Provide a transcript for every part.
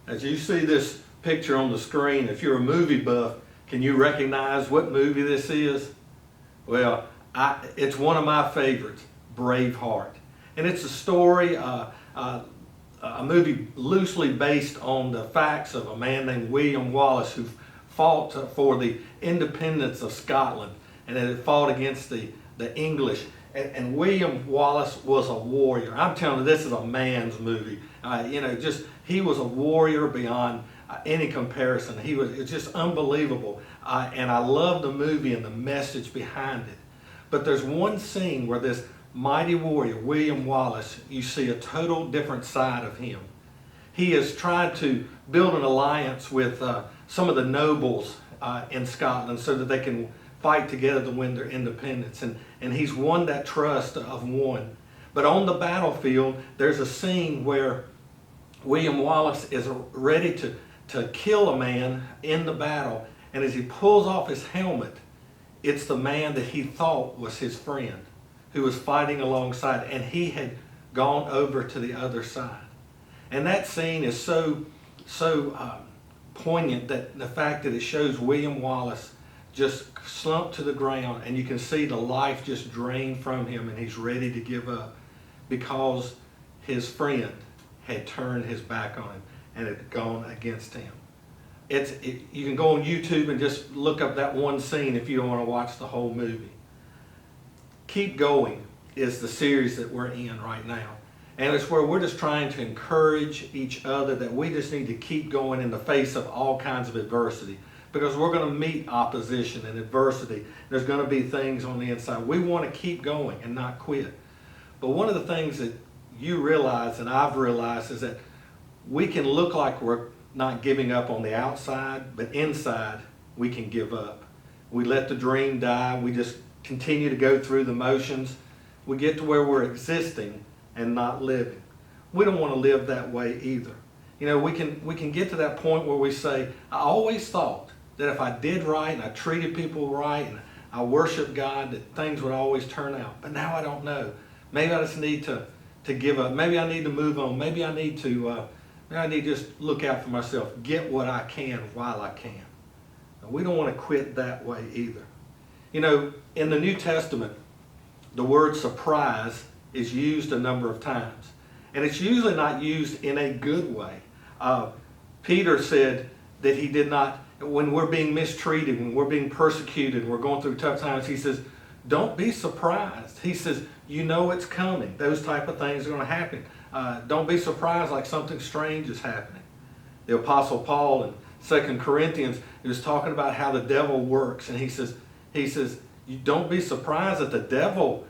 As you see this picture on the screen, if you're a movie buff, can you recognize what movie this is? Well, it's one of my favorites, Braveheart. And it's a story, a movie loosely based on the facts of a man named William Wallace who fought for the independence of Scotland and had fought against the English. And William Wallace was a warrior. I'm telling you, this is a man's movie. He was a warrior beyond any comparison. It's just unbelievable. And I love the movie and the message behind it. But there's one scene where this mighty warrior, William Wallace, you see a total different side of him. He is trying to build an alliance with some of the nobles in Scotland so that they can fight together to win their independence. And he's won that trust of one. But on the battlefield, there's a scene where William Wallace is ready to kill a man in the battle. And as he pulls off his helmet, it's the man that he thought was his friend who was fighting alongside, and he had gone over to the other side. And that scene is so poignant, that the fact that it shows William Wallace just slumped to the ground, and you can see the life just drained from him, and he's ready to give up because his friend had turned his back on him and had gone against him. You can go on YouTube and just look up that one scene if you don't want to watch the whole movie. Keep Going is the series that we're in right now. And it's where we're just trying to encourage each other that we just need to keep going in the face of all kinds of adversity. Because we're going to meet opposition and adversity. There's going to be things on the inside. We want to keep going and not quit. But one of the things that you realize and I've realized is that we can look like we're not giving up on the outside, but inside we can give up. We let the dream die. We just continue to go through the motions. We get to where we're existing and not living. We don't want to live that way either. We can get to that point where we say, I always thought that if I did right and I treated people right and I worshiped God, that things would always turn out. But now I don't know. Maybe I just need to give up. Maybe I need to move on. Maybe I need to just look out for myself, get what I can while I can. Now, we don't want to quit that way either. In the New Testament, the word surprise is used a number of times. And it's usually not used in a good way. Peter said that he did not, when we're being mistreated, when we're being persecuted, we're going through tough times, he says, don't be surprised. He says, you know it's coming. Those type of things are going to happen. Don't be surprised like something strange is happening. The Apostle Paul in 2 Corinthians, he was talking about how the devil works. And he says, you don't be surprised that the devil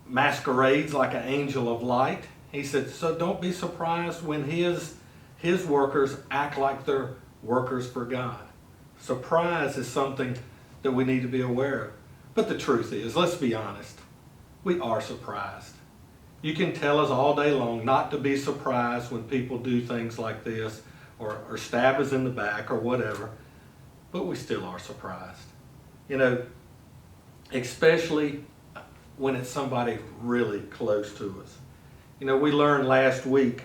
masquerades like an angel of light. He said, so don't be surprised when his workers act like they're workers for God. Surprise is something that we need to be aware of. But the truth is, let's be honest, we are surprised. You can tell us all day long not to be surprised when people do things like this or stab us in the back or whatever, but we still are surprised. Especially when it's somebody really close to us. We learned last week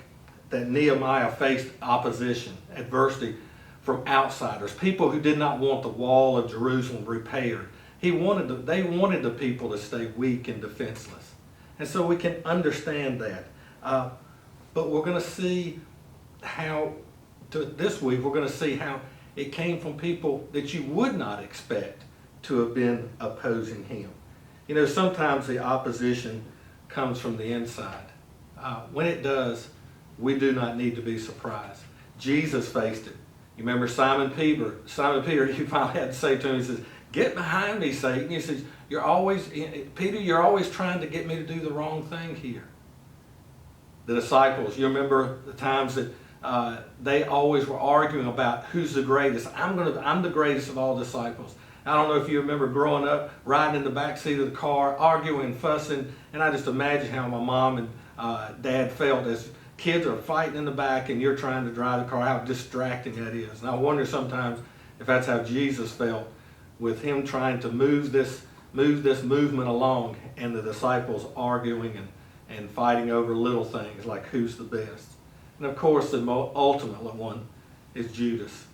that Nehemiah faced opposition, adversity from outsiders, people who did not want the wall of Jerusalem repaired. They wanted the people to stay weak and defenseless. And so we can understand that. But we're going to see this week, we're going to see how it came from people that you would not expect to have been opposing him. Sometimes the opposition comes from the inside. When it does, we do not need to be surprised. Jesus faced it. You remember Simon Peter, he finally had to say to him, he says, get behind me, Satan. He says, Peter, you're always trying to get me to do the wrong thing here. The disciples, you remember the times that they always were arguing about who's the greatest. I'm the greatest of all disciples. I don't know if you remember growing up, riding in the back seat of the car, arguing, fussing, and I just imagine how my mom and dad felt as kids are fighting in the back and you're trying to drive the car, how distracting that is. And I wonder sometimes if that's how Jesus felt with him trying to move this movement along and the disciples arguing and fighting over little things like who's the best. And of course the ultimate one is Judas,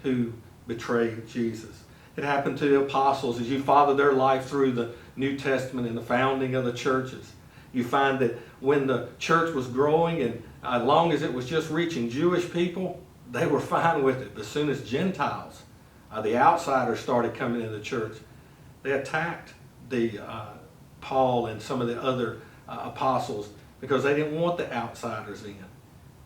who betrayed Jesus. It happened to the apostles as you follow their life through the New Testament and the founding of the churches. You find that when the church was growing, and as long as it was just reaching Jewish people, they were fine with it. But as soon as Gentiles, the outsiders, started coming into the church, they attacked the Paul and some of the other apostles because they didn't want the outsiders in.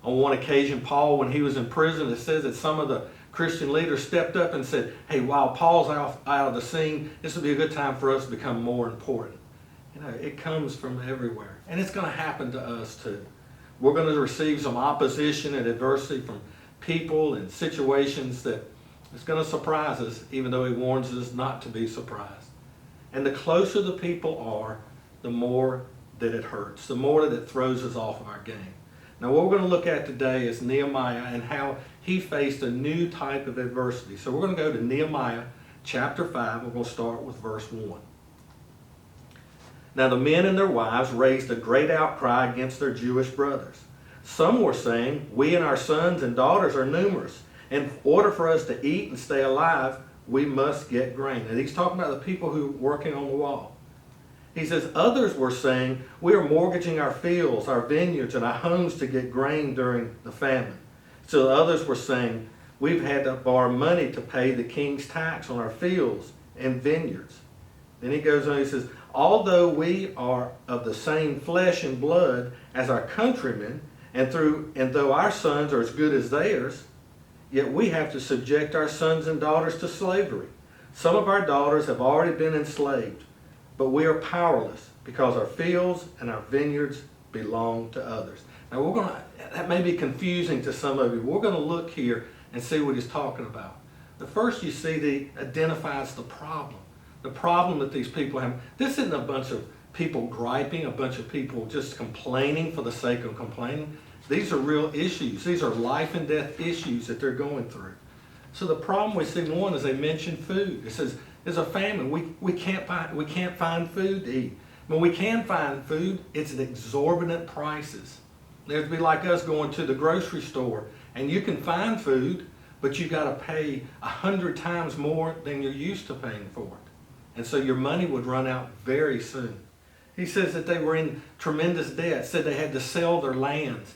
On one occasion, Paul, when he was in prison, it says that some of the Christian leaders stepped up and said, hey, while Paul's out of the scene, this would be a good time for us to become more important. You know, it comes from everywhere. And it's going to happen to us too. We're going to receive some opposition and adversity from people and situations that it's going to surprise us, even though he warns us not to be surprised. And the closer the people are, the more that it hurts, the more that it throws us off of our game. Now, what we're going to look at today is Nehemiah and how he faced a new type of adversity. So we're going to go to Nehemiah chapter 5. We're going to start with verse 1. Now the men and their wives raised a great outcry against their Jewish brothers. Some were saying, we and our sons and daughters are numerous. In order for us to eat and stay alive, we must get grain. And he's talking about the people who are working on the wall. He says, others were saying, we are mortgaging our fields, our vineyards, and our homes to get grain during the famine. So others were saying, we've had to borrow money to pay the king's tax on our fields and vineyards. Then he goes on, he says, although we are of the same flesh and blood as our countrymen, and though our sons are as good as theirs, yet we have to subject our sons and daughters to slavery. Some of our daughters have already been enslaved, but we are powerless because our fields and our vineyards belong to others. Now that may be confusing to some of you. We're going to look here and see what he's talking about. The first you see, he identifies the problem that these people have. This isn't a bunch of people griping, a bunch of people just complaining for the sake of complaining. These are real issues. These are life and death issues that they're going through. So the problem we see, one, is they mention food. It says there's a famine. We can't find food to eat. When we can find food, it's at exorbitant prices. It'd be like us going to the grocery store, and you can find food, but you got to pay 100 times more than you're used to paying for it. And so your money would run out very soon. He says that they were in tremendous debt, said they had to sell their lands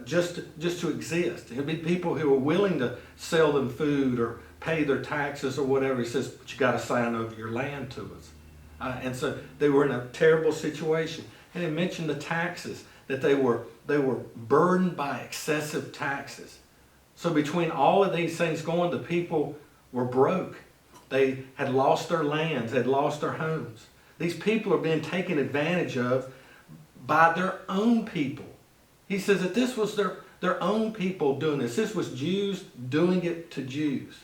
just to exist. It would be people who were willing to sell them food or pay their taxes or whatever. He says, but you got to sign over your land to us. And so they were in a terrible situation. And he mentioned the taxes, that they were burdened by excessive taxes. So between all of these things going, the people were broke. They had lost their lands, had lost their homes. These people are being taken advantage of by their own people. He says that this was their own people doing this. This was Jews doing it to Jews.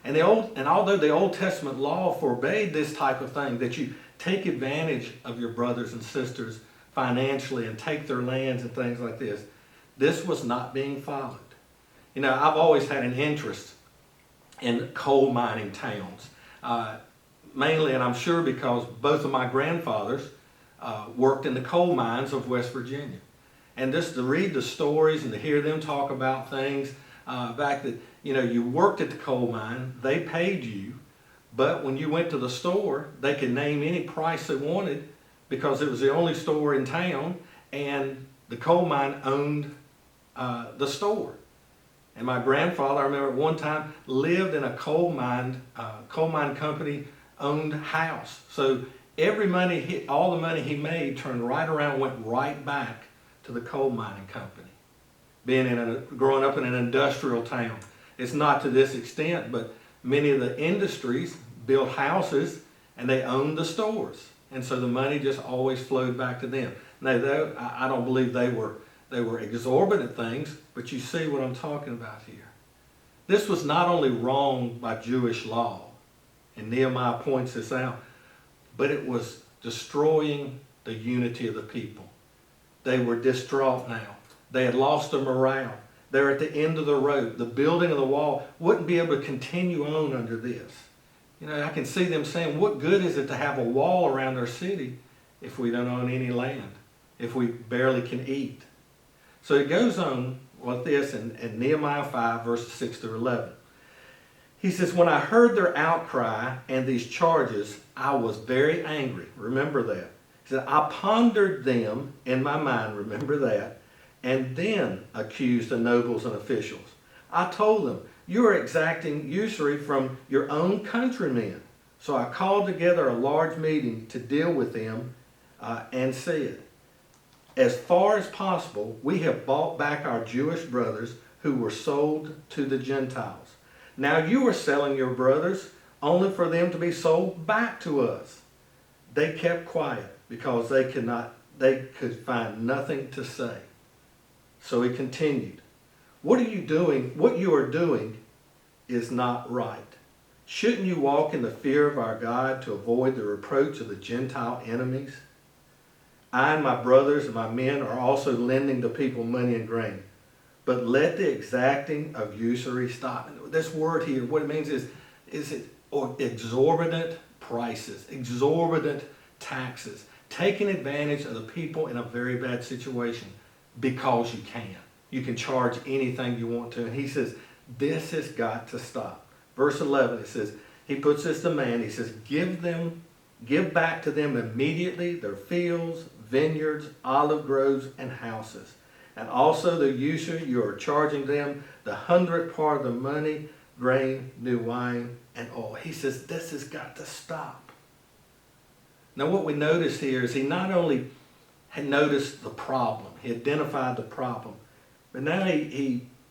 And although the Old Testament law forbade this type of thing, that you take advantage of your brothers and sisters financially and take their lands and things like this was not being followed. You know, I've always had an interest in coal mining towns. Mainly, and I'm sure because both of my grandfathers worked in the coal mines of West Virginia. And just to read the stories and to hear them talk about things, back that, you know, you worked at the coal mine, they paid you, but when you went to the store, they could name any price they wanted because it was the only store in town, and the coal mine owned the store. And my grandfather, I remember at one time, lived in a coal mine company owned house. So all the money he made turned right around, went right back to the coal mining company. Growing up in an industrial town, it's not to this extent, but many of the industries built houses and they owned the stores, and so the money just always flowed back to them. Now, I don't believe they were exorbitant things, but you see what I'm talking about here. This was not only wrong by Jewish law, and Nehemiah points this out, but it was destroying the unity of the people. They were distraught now. They had lost their morale. They're at the end of the road. The building of the wall wouldn't be able to continue on under this. You know, I can see them saying, what good is it to have a wall around our city if we don't own any land, if we barely can eat? So it goes on, with this in Nehemiah 5, verses 6 through 11. He says, when I heard their outcry and these charges, I was very angry. Remember that. He said, I pondered them in my mind, remember that, and then accused the nobles and officials. I told them, you are exacting usury from your own countrymen. So I called together a large meeting to deal with them and said, as far as possible, we have bought back our Jewish brothers who were sold to the Gentiles. Now you are selling your brothers only for them to be sold back to us. They kept quiet because they could find nothing to say. So he continued, what are you doing? What you are doing is not right. Shouldn't you walk in the fear of our God to avoid the reproach of the Gentile enemies? I and my brothers and my men are also lending the people money and grain. But let the exacting of usury stop. This word here, what it means is it exorbitant prices, exorbitant taxes, taking advantage of the people in a very bad situation because you can. You can charge anything you want to. And he says, this has got to stop. Verse 11, it says, he puts this demand, he says, give back to them immediately their fields, vineyards, olive groves, and houses. And also the usury you are charging them, the 100th part of the money, grain, new wine, and oil. He says, this has got to stop. Now what we notice here is he not only had noticed the problem, he identified the problem, but now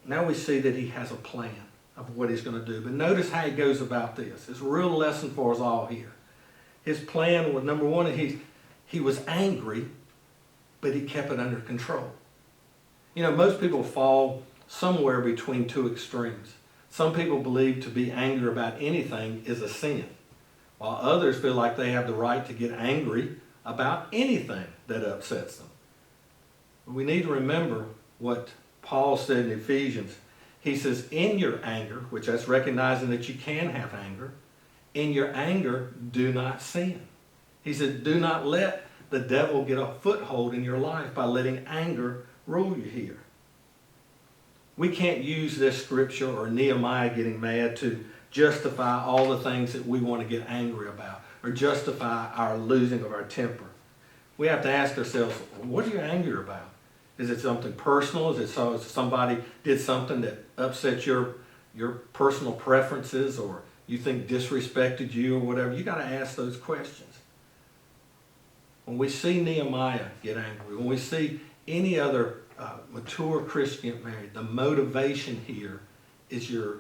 now we see that he has a plan of what he's going to do. But notice how he goes about this. It's a real lesson for us all here. His plan was, number one, he was angry, but he kept it under control. You know, most people fall somewhere between two extremes. Some people believe to be angry about anything is a sin, while others feel like they have the right to get angry about anything that upsets them. But we need to remember what Paul said in Ephesians. He says, in your anger, which that's recognizing that you can have anger, in your anger, do not sin. He said, do not let the devil get a foothold in your life by letting anger rule you here. We can't use this scripture or Nehemiah getting mad to justify all the things that we want to get angry about or justify our losing of our temper. We have to ask ourselves, what are you angry about? Is it something personal? Is it somebody did something that upset your personal preferences or you think disrespected you or whatever? You got to ask those questions. When we see Nehemiah get angry, when we see any other mature Christian get married, the motivation here is you're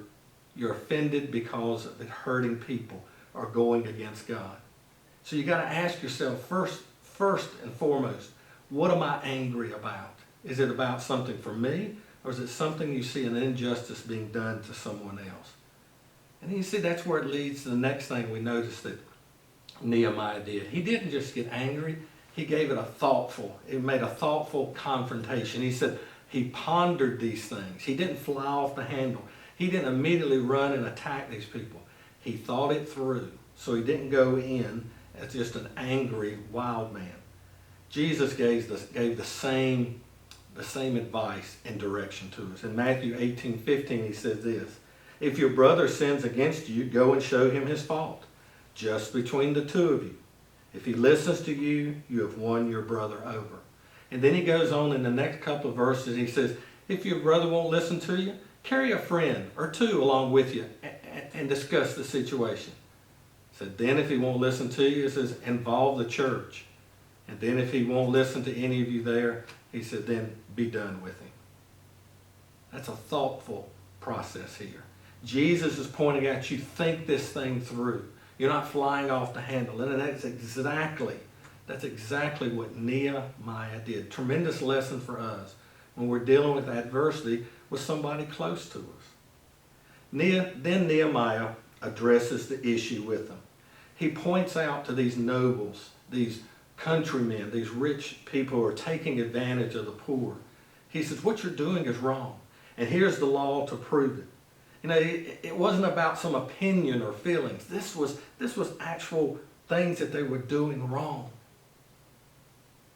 offended because of the hurting people are going against God. So you got to ask yourself first and foremost, what am I angry about? Is it about something for me, or is it something you see an injustice being done to someone else? And you see, that's where it leads to the next thing we notice that Nehemiah did. He didn't just get angry, he gave it it made a thoughtful confrontation. He said he pondered these things. He didn't fly off the handle. He didn't immediately run and attack these people. He thought it through. So he didn't go in as just an angry wild man. Jesus gave the same advice and direction to us. In Matthew 18:15, he says this, if your brother sins against you, go and show him his fault, just between the two of you. If he listens to you, you have won your brother over. And then he goes on in the next couple of verses, he says, if your brother won't listen to you, carry a friend or two along with you and discuss the situation. So then if he won't listen to you, it says, involve the church. And then if he won't listen to any of you there, he said, then be done with him. That's a thoughtful process here. Jesus is pointing out, you think this thing through. You're not flying off the handle. And that's exactly what Nehemiah did. Tremendous lesson for us when we're dealing with adversity with somebody close to us. Then Nehemiah addresses the issue with them. He points out to these nobles, these countrymen, these rich people who are taking advantage of the poor. He says, what you're doing is wrong. And here's the law to prove it. You know, it wasn't about some opinion or feelings. This was actual things that they were doing wrong.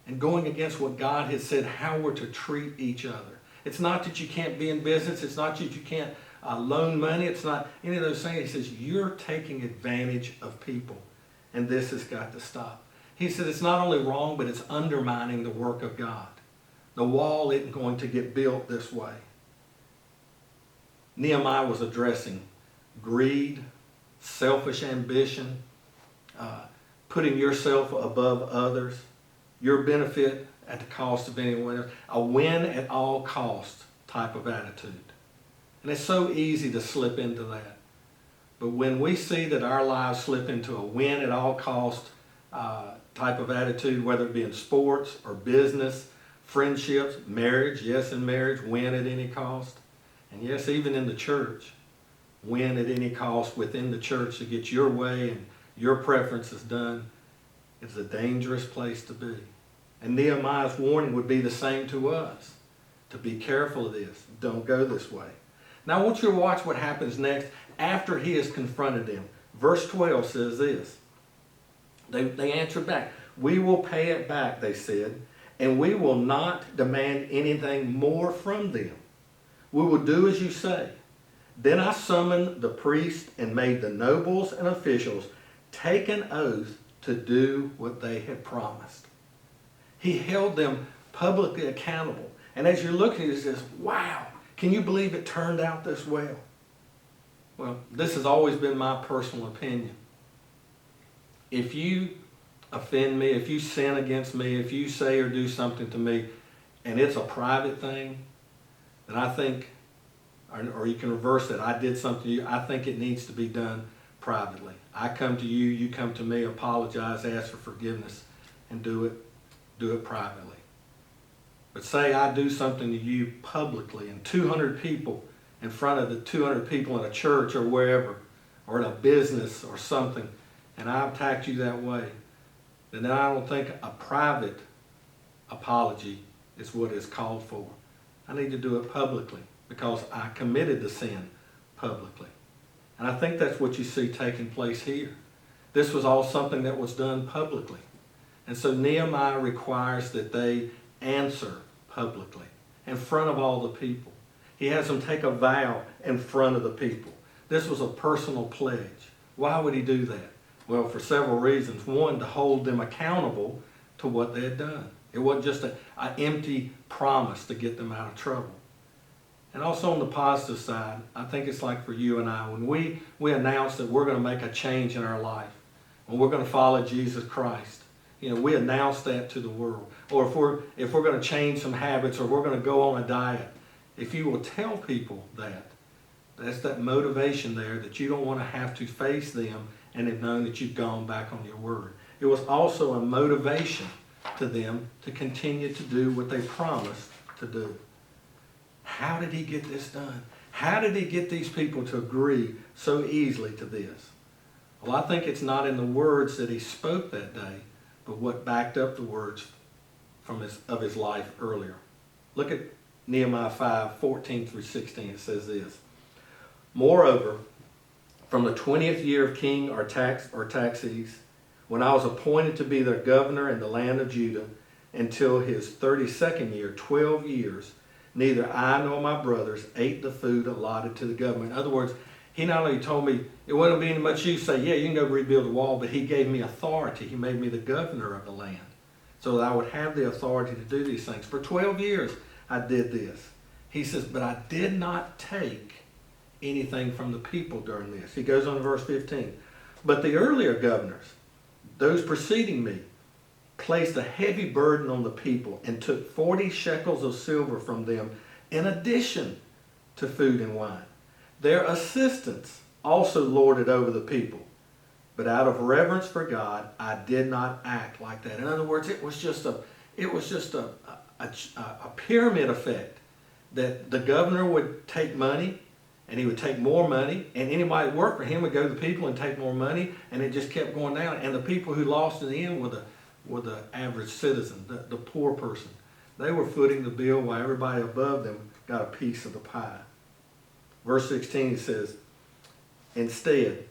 And going against what God had said, how we're to treat each other. It's not that you can't be in business. It's not that you can't loan money. It's not any of those things. He says, you're taking advantage of people, and this has got to stop. He said it's not only wrong, but it's undermining the work of God. The wall isn't going to get built this way. Nehemiah was addressing greed, selfish ambition, putting yourself above others, your benefit at the cost of anyone else, a win at all cost type of attitude. And it's so easy to slip into that. But when we see that our lives slip into a win at all cost type of attitude, whether it be in sports or business, friendships, marriage, yes, in marriage, win at any cost. And yes, even in the church, win at any cost within the church to get your way and your preferences done. It's a dangerous place to be. And Nehemiah's warning would be the same to us, to be careful of this. Don't go this way. Now I want you to watch what happens next after he has confronted them. Verse 12 says this. They answered back, we will pay it back, they said, and we will not demand anything more from them. We will do as you say. Then I summoned the priests and made the nobles and officials take an oath to do what they had promised. He held them publicly accountable. And as you're looking at it, it says, wow, can you believe it turned out this well? Well, this has always been my personal opinion. If you offend me, if you sin against me, if you say or do something to me, and it's a private thing, then I think, or you can reverse it, I did something to you, I think it needs to be done privately. I come to you, you come to me, apologize, ask for forgiveness, and do it privately. But say I do something to you publicly, and 200 people in front of the 200 people in a church or wherever, or in a business or something, and I attacked you that way, then I don't think a private apology is what is called for. I need to do it publicly because I committed the sin publicly. And I think that's what you see taking place here. This was all something that was done publicly. And so Nehemiah requires that they answer publicly in front of all the people. He has them take a vow in front of the people. This was a personal pledge. Why would he do that? Well, for several reasons. One, to hold them accountable to what they had done. It wasn't just an empty promise to get them out of trouble. And also on the positive side, I think it's like for you and I, when we announce that we're going to make a change in our life, when we're going to follow Jesus Christ, we announce that to the world. Or if we're going to change some habits, or we're going to go on a diet, if you will tell people that, that's that motivation there that you don't want to have to face them and have known that you've gone back on your word. It was also a motivation to them to continue to do what they promised to do. How did he get this done? How did he get these people to agree so easily to this? Well, I think it's not in the words that he spoke that day, but what backed up the words of his life earlier. Look at Nehemiah 5:14 through 16. It says this. Moreover, from the 20th year of King Artaxerxes, when I was appointed to be their governor in the land of Judah, until his 32nd year, 12 years, neither I nor my brothers ate the food allotted to the government. In other words, he not only told me it wouldn't be much use to say, yeah, you can go rebuild the wall, but he gave me authority. He made me the governor of the land so that I would have the authority to do these things. For 12 years, I did this. He says, but I did not take anything from the people during this. He goes on to verse 15. But the earlier governors, those preceding me, placed a heavy burden on the people and took 40 shekels of silver from them in addition to food and wine. Their assistants also lorded over the people. But out of reverence for God, I did not act like that. In other words, it was just a pyramid effect, that the governor would take money, and he would take more money, and anybody that worked for him would go to the people and take more money, and it just kept going down. And the people who lost in the end were the average citizen, the poor person. They were footing the bill while everybody above them got a piece of the pie. Verse 16 says, instead,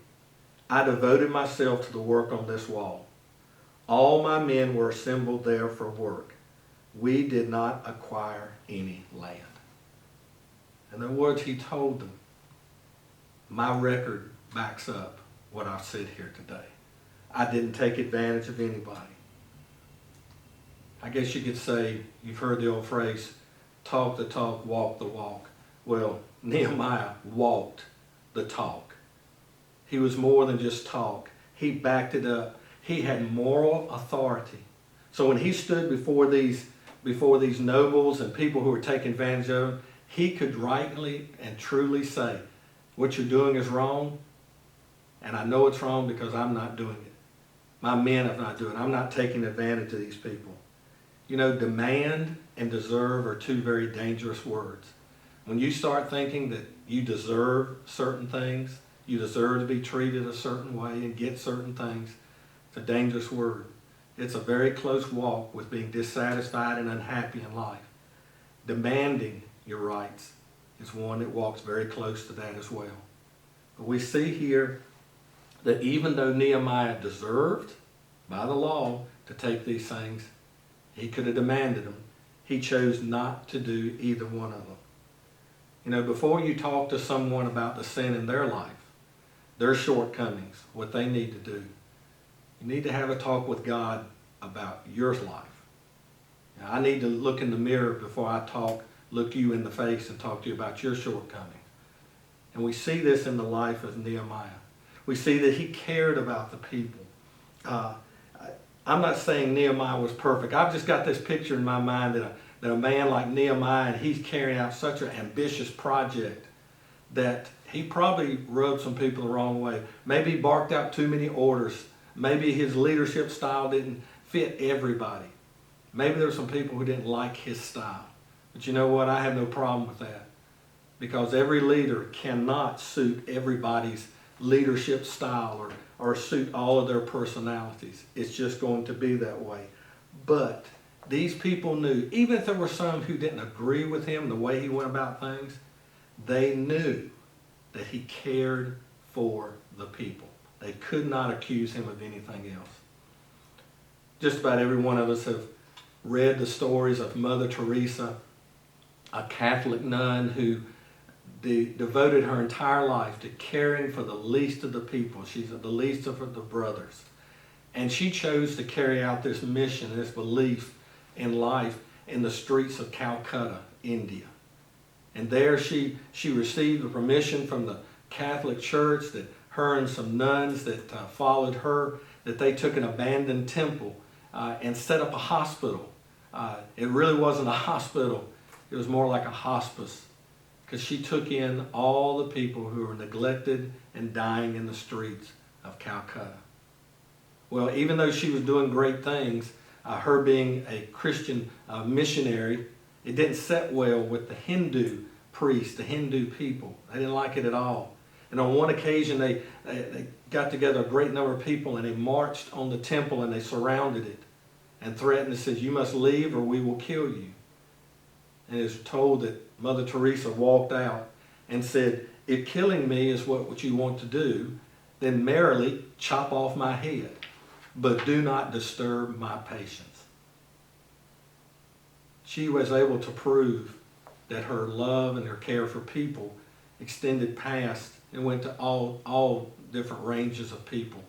I devoted myself to the work on this wall. All my men were assembled there for work. We did not acquire any land. In other words, he told them, my record backs up what I've said here today. I didn't take advantage of anybody. I guess you could say, you've heard the old phrase, talk the talk, walk the walk. Well, Nehemiah walked the talk. He was more than just talk. He backed it up. He had moral authority. So when he stood before these nobles and people who were taking advantage of him, he could rightly and truly say, what you're doing is wrong, and I know it's wrong because I'm not doing it. My men are not doing it. I'm not taking advantage of these people. You know, demand and deserve are two very dangerous words. When you start thinking that you deserve certain things, you deserve to be treated a certain way and get certain things, it's a dangerous word. It's a very close walk with being dissatisfied and unhappy in life. Demanding your rights is one that walks very close to that as well. But we see here that even though Nehemiah deserved, by the law, to take these things, he could have demanded them. He chose not to do either one of them. You know, before you talk to someone about the sin in their life, their shortcomings, what they need to do, you need to have a talk with God about your life. Now, I need to look in the mirror before I look you in the face and talk to you about your shortcomings. And we see this in the life of Nehemiah. We see that he cared about the people. I'm not saying Nehemiah was perfect. I've just got this picture in my mind that a man like Nehemiah, and he's carrying out such an ambitious project that he probably rubbed some people the wrong way. Maybe he barked out too many orders. Maybe his leadership style didn't fit everybody. Maybe there were some people who didn't like his style. But you know what? I have no problem with that. Because every leader cannot suit everybody's leadership style or suit all of their personalities. It's just going to be that way. But these people knew, even if there were some who didn't agree with him, the way he went about things, they knew that he cared for the people. They could not accuse him of anything else. Just about every one of us have read the stories of Mother Teresa, a Catholic nun who devoted her entire life to caring for the least of the people. She's the least of the brothers. And she chose to carry out this mission, this belief in life in the streets of Calcutta, India. And there she received the permission from the Catholic Church that her and some nuns that followed her, that they took an abandoned temple and set up a hospital. It really wasn't a hospital. It was more like a hospice, because she took in all the people who were neglected and dying in the streets of Calcutta. Well, even though she was doing great things, her being a Christian missionary, it didn't set well with the Hindu priests, the Hindu people. They didn't like it at all. And on one occasion, they got together a great number of people and they marched on the temple and they surrounded it and threatened and said, "You must leave or we will kill you." And it was told that Mother Teresa walked out and said, "If killing me is what you want to do, then merrily chop off my head, but do not disturb my patience." She was able to prove that her love and her care for people extended past and went to all different ranges of people.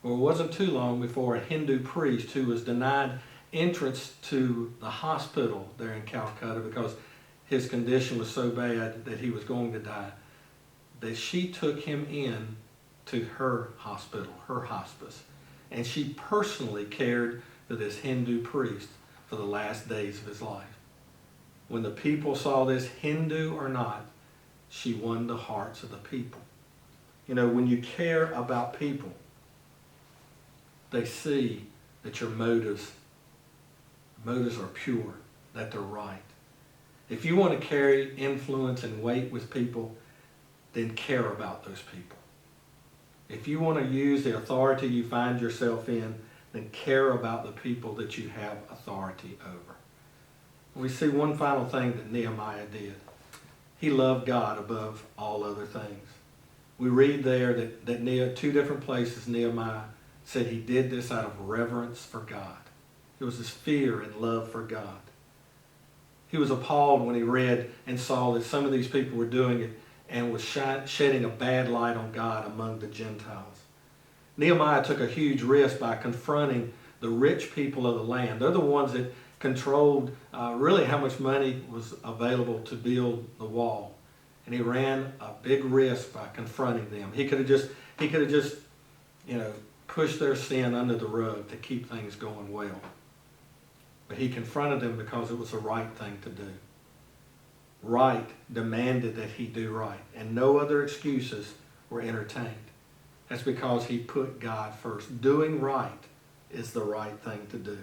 Well, it wasn't too long before a Hindu priest who was denied entrance to the hospital there in Calcutta because his condition was so bad that he was going to die, that she took him in to her hospital, her hospice. And she personally cared for this Hindu priest for the last days of his life. When the people saw this, Hindu or not, she won the hearts of the people. You know, when you care about people, they see that your motives are pure, that they're right. If you want to carry influence and weight with people, then care about those people. If you want to use the authority you find yourself in, then care about the people that you have authority over. We see one final thing that Nehemiah did. He loved God above all other things. We read there that two different places Nehemiah said he did this out of reverence for God. It was his fear and love for God. He was appalled when he read and saw that some of these people were doing it and was shedding a bad light on God among the Gentiles. Nehemiah took a huge risk by confronting the rich people of the land. They're the ones that controlled really how much money was available to build the wall. And he ran a big risk by confronting them. He could have just, pushed their sin under the rug to keep things going well. But he confronted them because it was the right thing to do. Right demanded that he do right, and no other excuses were entertained. That's because he put God first. Doing right is the right thing to do.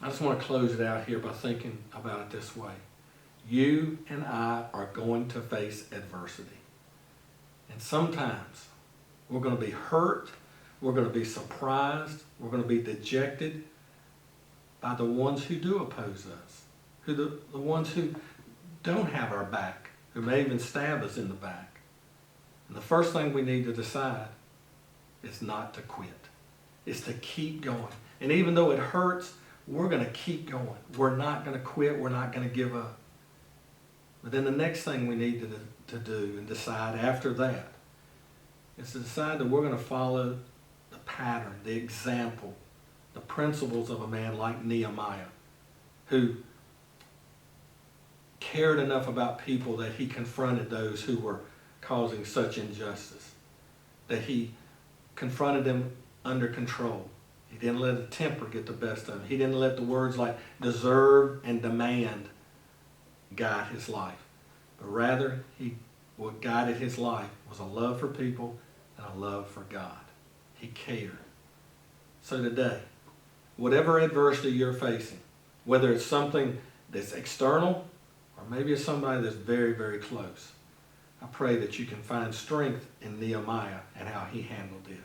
I just want to close it out here by thinking about it this way. You and I are going to face adversity. And sometimes we're going to be hurt, we're going to be surprised, we're going to be dejected by the ones who do oppose us, the ones who don't have our back, who may even stab us in the back. And the first thing we need to decide is not to quit. It's to keep going. And even though it hurts, we're going to keep going. We're not going to quit. We're not going to give up. But then the next thing we need to do and decide after that is to decide that we're going to follow the pattern, the example, the principles of a man like Nehemiah, who cared enough about people that he confronted those who were causing such injustice, that he confronted them under control. He didn't let the temper get the best of him. He didn't let the words like deserve and demand guide his life. But rather, what guided his life was a love for people and a love for God. He cared. So today, whatever adversity you're facing, whether it's something that's external or maybe it's somebody that's very, very close, I pray that you can find strength in Nehemiah and how he handled this.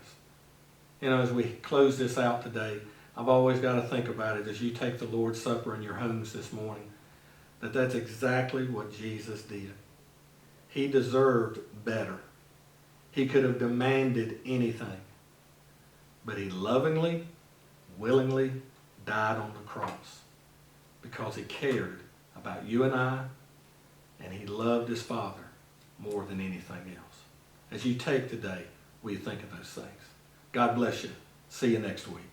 As we close this out today, I've always got to think about it as you take the Lord's Supper in your homes this morning, that's exactly what Jesus did. He deserved better. He could have demanded anything, but he lovingly, willingly died on the cross because he cared about you and I, and he loved his Father more than anything else. As you take today, will you think of those things? God bless you. See you next week.